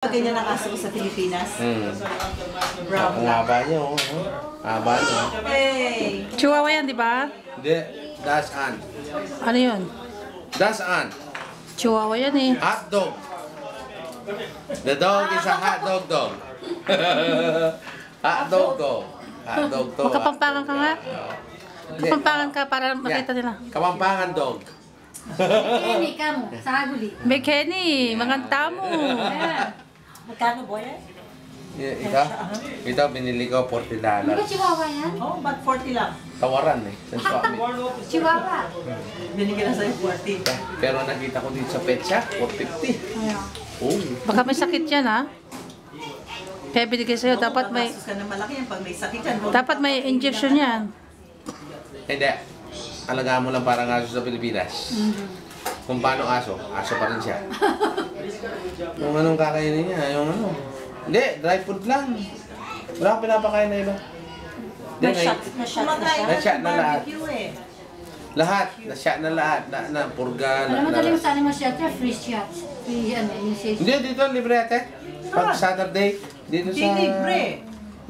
Ganyan ang aso ko sa Pilipinas. Brown Ang haba niya, oh. Haba niya. Hey! Chihuahua yan, di ba? Hindi, dasaan. Ano yun? Dasaan. Chihuahua yan eh. Hot dog. The dog is a hot dog dog. Hot dog dog. Hot dog dog. Magkapampangan ka nga. Kapampangan ka para makita nila. Kapampangan dog. Kenny, kamu, saguli. May Kenny, maganda mo. Magkano boy eh? Ito, binili ko $40. Di ba chihuahua yan? Oh, ba't 40 lang? Tawaran eh. Sa Swami. Chihuahua. Binigyan na sa'yo 40. Pero nakita ko dito sa pet shop, $450. Oh. Baka may sakit yan ha. Kaya binigay sa'yo, dapat may Magastos ka na malaki yan pag may sakit yan. dapat may injection yan. Hindi. Alagaan mo lang parang aso sa Pilipinas. Kung paano aso, aso pa rin siya. Yung anong kakainin niya, yung ano. Hindi, dry food lang. Wala akong pinapakain na iba. Hindi, Kumakain Na-shot na lahat. barbecue eh. Lahat, na-shot na lahat. Na purga. Alam mo talagang sa animal shelter, free shots. Free, ano, yung safe. Hindi, dito, libre ate. Pag Saturday, dito Hindi sa... libre.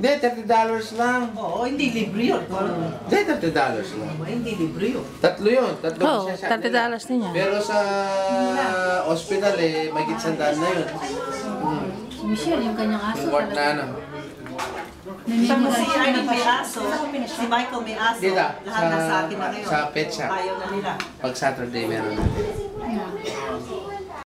Hindi, $30 lang. Oo, hindi libre yun. Hindi, $30 lang. Hindi libre yun. Tatlo yun. Tatlo Oo, siya shot $30 nila. din yan. Pero sa hospital eh, may gitsandaan na yun. Si Michelle, yung kanyang aso. Yung ward na ano. Pag si Arnie may aso, si Michael may aso, Dito, lahat nasa akin na ngayon. sa pet shop. Ayaw na nila. Pag Saturday meron na. Yeah.